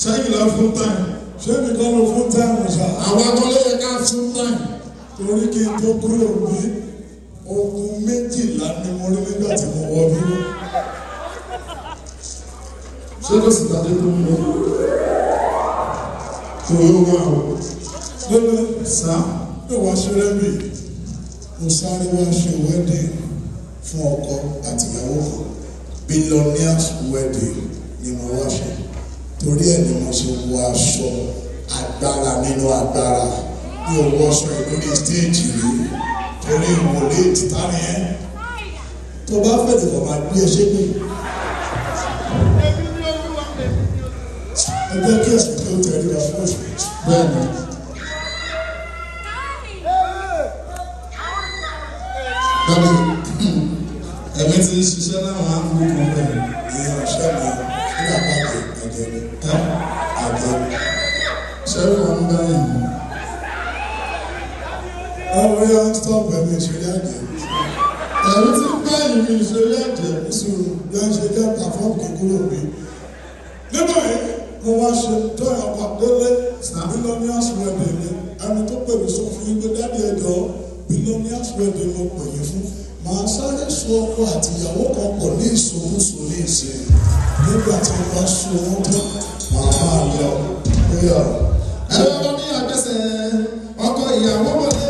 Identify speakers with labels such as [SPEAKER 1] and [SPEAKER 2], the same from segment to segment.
[SPEAKER 1] Ṣẹ́yìn lọ fún táìmù. Ṣé mi kọ́ lọ fún táìmù ṣá? Àwọn akọ́lé yẹ ká fún táìmù. Torí kí n tó kúrò bí ogun méjìlá ni mo rí nígbà tí mo wọ bí. Ṣé kò sì tàbí tó ń lọ? Kò yóò wá o. Lọ́lọ́ sá ló wá ṣeré bì. Mo sáré wá ṣe wedding fún ọkọ àtìyàwó kan. Billionaires wedding ni mo wá ṣe. Torí ẹ̀ ni mo ṣe wọ aṣọ agbára nínú agbára ní owó ọṣọ ìlórí stéèjì rí torí ìwòlé ìtìtàrí ẹ̀ tó bá fẹ̀tẹ̀ bọ̀ máa gbé ẹṣẹ́ pé ẹgbẹ́ kí ẹ̀sìn tó tẹ̀lé wa fún òṣù bẹ́ẹ̀ ni. Dàbí ẹ̀mí ti ń ṣiṣẹ́ láwọn àbúrò kan bẹ́ẹ̀ ìyẹn ọ̀ṣẹ́ mi nígbà pàdé àjẹni àjẹni ṣẹ́rí wọn bá yìí. Ọmọ yà ń stop ẹ̀mí ìṣeré àjẹ. Ẹ̀mí ti ń bá ìrìn ìṣeré àjẹ ìṣòro bí wọ́n ṣe jẹ́ pàfọ́ọ̀mù kíkúrò mi. Nígbà yìí mo wá ṣe tó ọ̀pá délé Billionaires wedding ni ẹni tó pè mí sọ fún yín pé dáàdi ẹjọ́ Billionaires wedding ló pè yín fún. Màá sáré so ọkọ àti ìyàwó kan pọ̀ ní ìṣòwòsò ní ìsìn. Nígbà tí wọ́n bá so wọ́n tán, màá máa lọ. Ó yà ọ́. Ẹ lọ́wọ́ ní àgbẹ̀sẹ̀ ọkọ ìyàwó wọlé.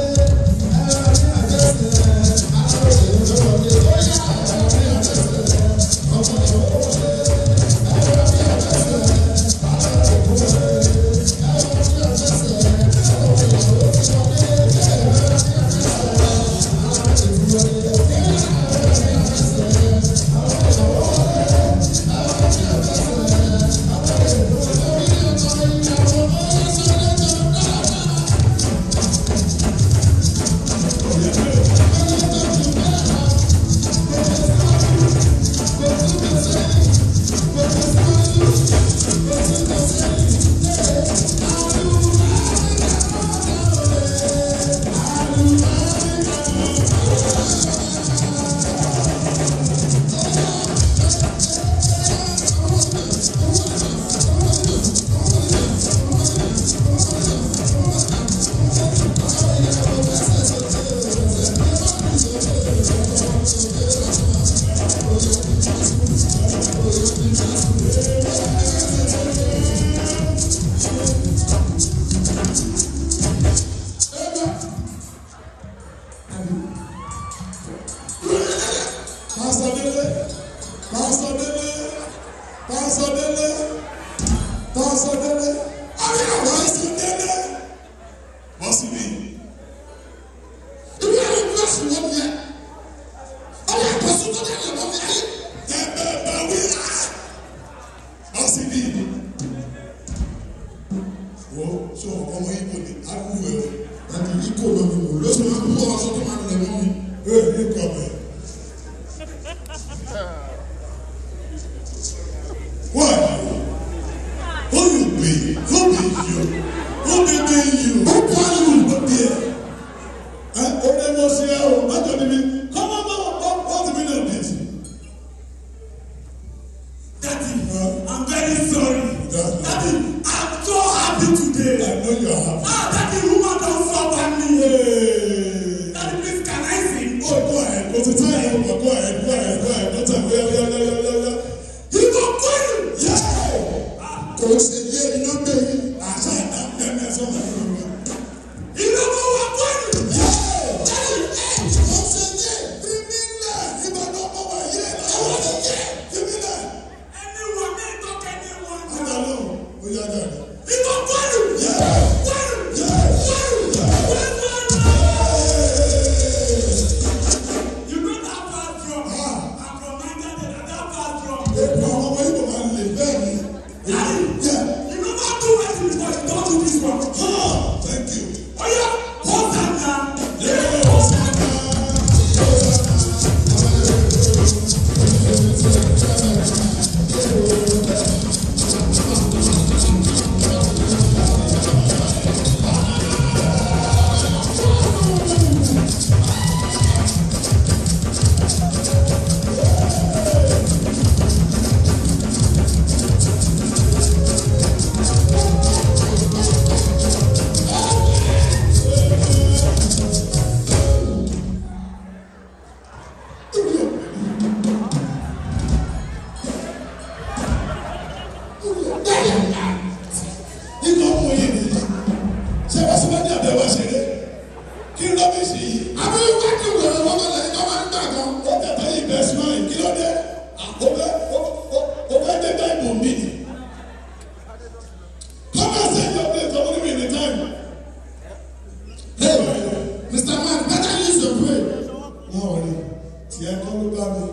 [SPEAKER 1] tí ẹ kọ́ ló bá mi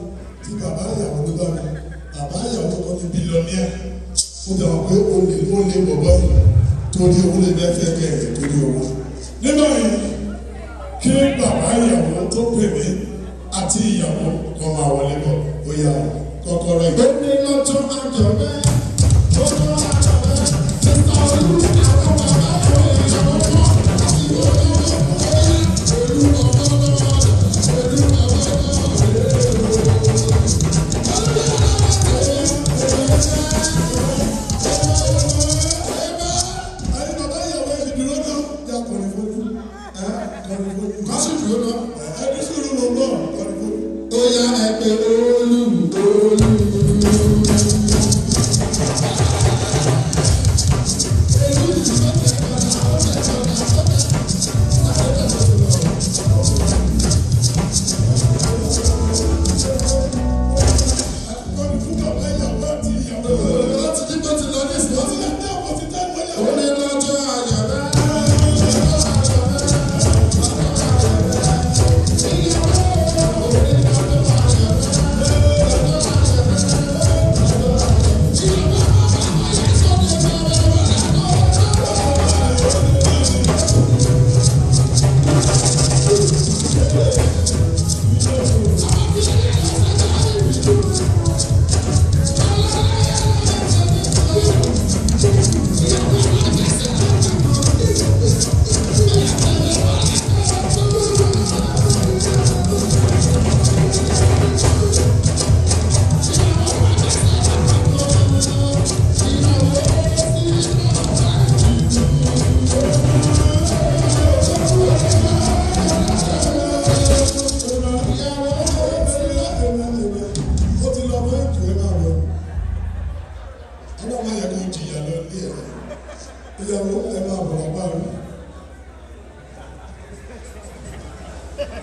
[SPEAKER 1] tí bàbá ìyàwó ló bá mi bàbá ìyàwó kan ní bílíọ̀nìà ó dàgbà pé ó lè bọ̀bọ̀ yìí torí owó lè bẹ́ẹ̀ kẹ̀kẹ́ torí owó. nígbà yìí kí bàbá ìyàwó tó pè mí àti ìyàwó kan máa wọlé bọ̀ ó yà kọ́kọ́rọ́ ìgbẹ́. ó ní lọ́jọ́ àjọ bẹ́ẹ̀ lọ́jọ́ àjọ bẹ́ẹ̀ sísá olú àwọn bàbá ìyàwó kan àti olú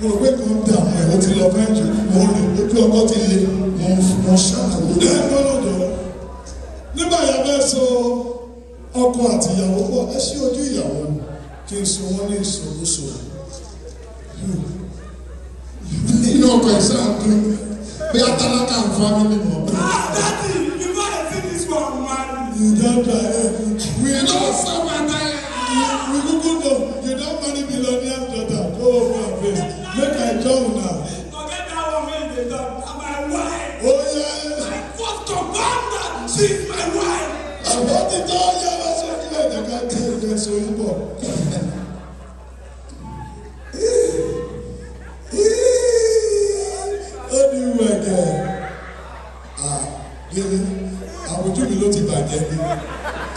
[SPEAKER 1] mo gbé kan dà mọ́ ẹ̀ ó ti lọ fẹ́ǹtì mo rìn ojú ọkọ ti le mo ṣàlàyé ẹ̀ lọ́dọ̀ nígbà yẹn bẹ́ẹ̀ sọ ọkọ àti ìyàwó pọ̀ ẹ ṣí ojú ìyàwó kí n so wọ́n ní ìṣòwòsò inú ọkọ̀ ìṣàkóso bí atálákà ń fa mi nínú ọ̀bẹ.
[SPEAKER 2] Daddy, you gotta see this one, man.
[SPEAKER 1] You don't try we don't serve my time. We Google them. You don't marry billionaire daughter. Go over and face. Make I jump now.
[SPEAKER 2] Forget that one when they talk. I'm my wife.
[SPEAKER 1] Oh yeah.
[SPEAKER 2] I fought to God that she's my wife.
[SPEAKER 1] About it all, yeah, that's what you like. I can't tell you so you go. How do you work there? Gini, àwùjọ mi ló ti bàjẹ́ bí.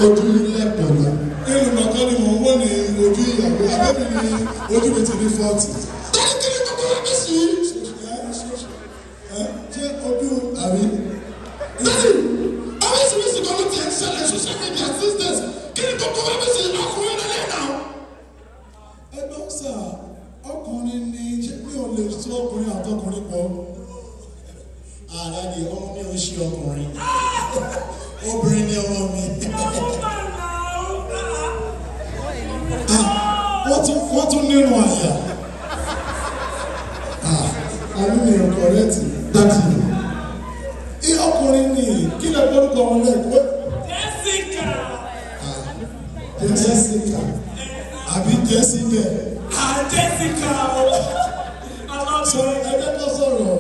[SPEAKER 1] Ojú mi lẹ́pọ̀ lọ. Nínú nǹkan ni mò ń wọ́n ní ojú ìyàwó. Abẹ́mi ni ojú mi ti ní 40. Bẹ́ẹ̀ni kí ni gbogbo wa bí sí? Ṣé ojú àbí? Bẹ́ẹ̀ni, oríṣiríṣi kan ló ti ń ṣẹlẹ̀ social media these days. Kí ni gbogbo wa bí sí ọkùnrin nílé náà? Ẹgbẹ́ sà, ọkùnrin ni ṣé mi ò lè sọ ọkùnrin àtọkùnrin pọ̀? Ààrẹ ni ọmọ mi ò ṣe ọkùnrin. Obìnrin ni ọmọ mi. Wọ́n tún nínú àyà. Àmì mi ò kọ̀rẹ́tì. Dàtí. Ọkùnrin ni kí lè gbọ́dọ̀ wọn lẹ́kọ̀ọ́.
[SPEAKER 2] Jessica.
[SPEAKER 1] Jessica. Àbí Jessica.
[SPEAKER 2] Jessica.
[SPEAKER 1] So ẹgbẹ́ tó sọ̀rọ̀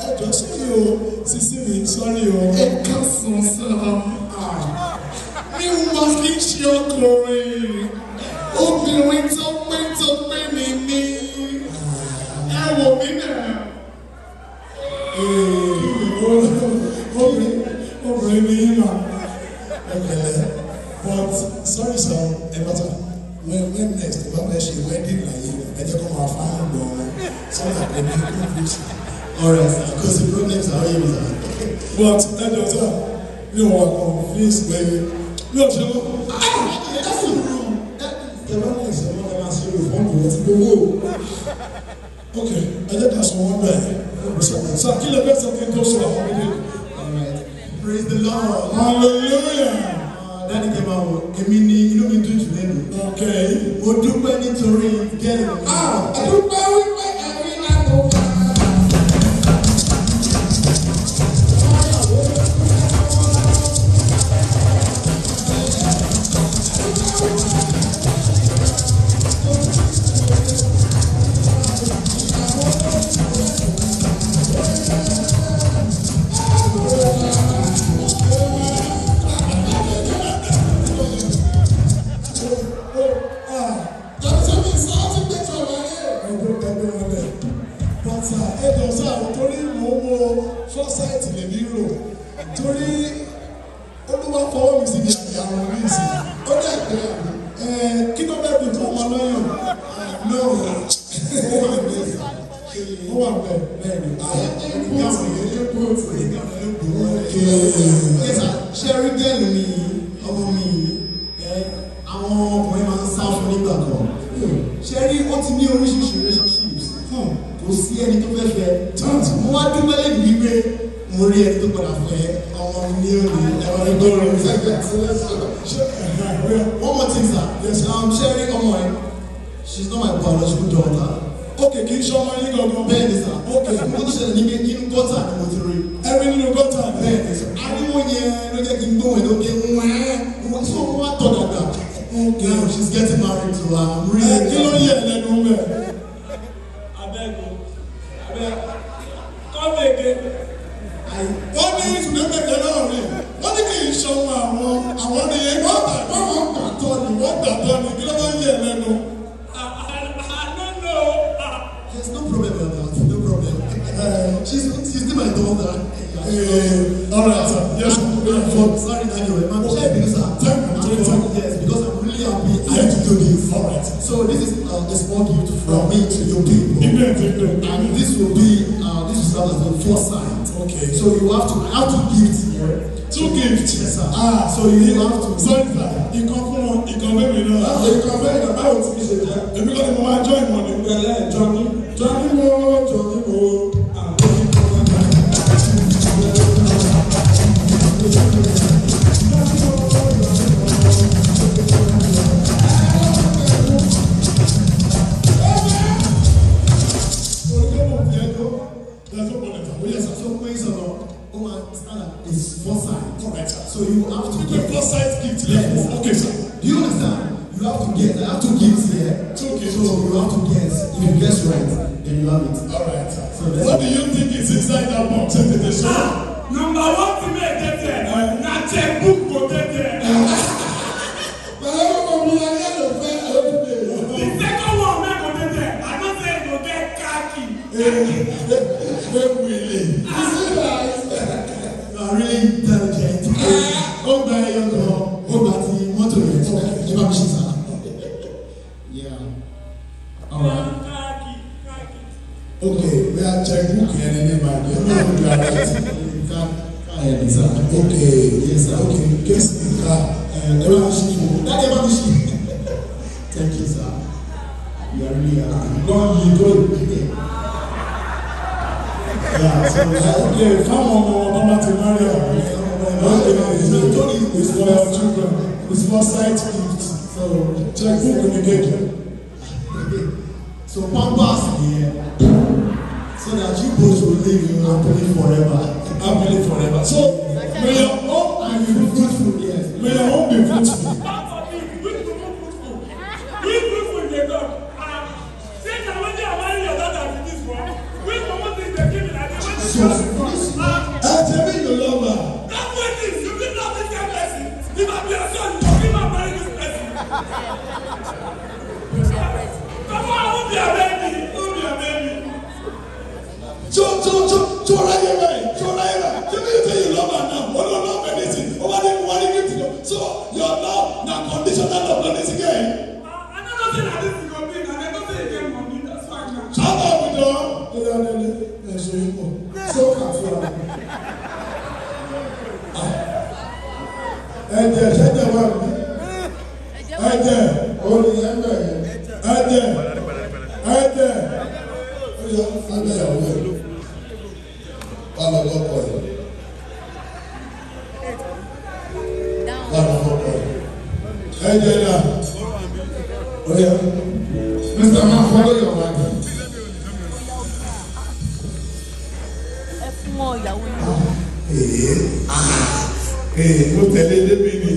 [SPEAKER 1] ẹjọ́ sórí o sísí mi sọ́rí o. Ẹ ká sùn sọ. Mi ò mọ kí n ṣe ọkùnrin. Obìnrin tó pé ni mí. Ẹ wò mí náà. Obìnrin ni yín mà. Ẹgbẹ̀lẹ̀ but sorry sir ẹ bàtà when next ẹ bá fẹ́ ṣe wedding láyé ẹ jẹ́ kó máa fáwọn lọ sọ́dà kò ní confuse. Alright sir because the problems are always there. But ẹ jọ sọ mi ò wà confuse pé mi ò ṣe mọ́. Ìjọba ní ìṣẹ̀lẹ̀ ọ̀gá máa ṣe olùfọ́nù rẹ̀ ti gbowó. Ok, ẹ jẹ́ ká sọ wọ́n bẹ́ẹ̀. Sọ kí lè fẹ́ sọ kí n tó sọ àwọn méjèèjì. Alright, praise the Lord. Hallelujah. Dáni kẹ́ máa wọ̀, èmi ni inú mi dùn jù lẹ́nu. Ok. Mo dúpẹ́ nítorí kẹ́rin. Àdúpẹ́ wípé ẹ̀rí náà kò bá. ẹjọ sáà torí mo wo fọ́sáìtì lè ní rò torí olúwa fọwọ́ mi sí ibi àwọn oríṣi ó dẹ̀ pé kí ló bẹ́ẹ̀ bí fún ọmọ lọ́yàn náà ó wà bẹ́ẹ̀ ó wà bẹ́ẹ̀ ni ṣé rí gẹ́lù mi ọmọ mi àwọn ọkùnrin máa ń sá fún nígbà kan ṣé rí ó ti ní oríṣiríṣi relationships kò sí ẹni tó fẹ́ fẹ́ mo wá dúpẹ́ lẹ́nu wípé mo rí ẹni tó padà fẹ́ ọmọ mi ní òní ẹ̀rọ ìgbọ́rọ̀ one more thing sir ṣé rí ọmọ ẹ she's not my biological daughter. Okay, kì í ṣe ọmọ yín gangan. Bẹ́ẹ̀ ni sà. Okay, mo tó ṣẹlẹ̀ níbi nínú gọ́tà ni mo ti rí. Ẹ̀rí nínú gọ́tà. Bẹ́ẹ̀ ni sà. Ariwo yẹn ló jẹ́ kí n gbóhùn ẹ̀ lókè wọ́n so wọ́n tọ̀ dàgbà. Okay, now she's getting married to her. Kí ló yẹ lẹ́nu mẹ́?
[SPEAKER 2] Abẹ́gun. Come again.
[SPEAKER 1] Wọ́n ní ìtùnẹ́mẹ̀kẹ́ náà rí. Wọ́n ní kì í ṣe ọmọ àwọn ni wọ́n gbàtọ́ ni kí ló bá yẹ lẹ́nu.
[SPEAKER 2] There's
[SPEAKER 1] no problem with that. No problem. She's still my daughter. All right, sir. Yes. Sorry, Daniel. Yes, because I'm really happy I had to do this. All right. So this is a small gift from me to you people. And this will be this will serve as the first sign. Okay. So I have two gifts here. Two gifts. Yes, sir. So you have to. Sorry, sir. You come from you come back with us. You come back with us. I will finish it. Because the moment join money, we are joining. Johnny Mo. So you have to get first sight gift. Yes. Okay, sir. Do you understand? You have to get. I have two gifts here. Two gifts. So you have to guess. If you guess right, then you have it. All right. So what do you think is inside that box?
[SPEAKER 2] Number one thing I get there. Na checkbook go get there. The second one may go get there. I don't say go get khaki.
[SPEAKER 1] Really? You are really intelligent. Oh, by your dog. Oh, but the motor is yeah. All right. Okay, we are checkbook here in the market. Okay, yes, sir. Okay, guess the car. Thank you, sir. You are really happy. Go. Yeah, so okay, come on, to marry her. It's for your children. It's for sight gifts. So checkbook when you get here. So Pampas here, so that you both will live happily forever. So may your home be fruitful. Yes. May your home be fruitful.
[SPEAKER 2] Which fruitful they got? Say that when they are marrying your daughter with this one, which promote things they give it and they want to
[SPEAKER 1] tell me you love her.
[SPEAKER 2] That's what it is. You did not this kind of person. If I be your son, you will give her marry this person. Come on, who be a baby?
[SPEAKER 1] Tell me you say you love her now. What do you love anything? So your love now conditional love on this again.
[SPEAKER 2] I never say that this is going to be. I never say again money. That's fine now.
[SPEAKER 1] How about we do? So careful. Mr. Man, follow your wife. Mo tẹ̀lé débi ni.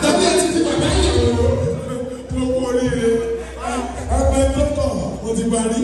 [SPEAKER 1] Tàbí ẹ ti ti bàbá yẹn lọ. Mo wọlé rẹ̀. Ẹgbẹ́ tó tọ̀ mo ti parí.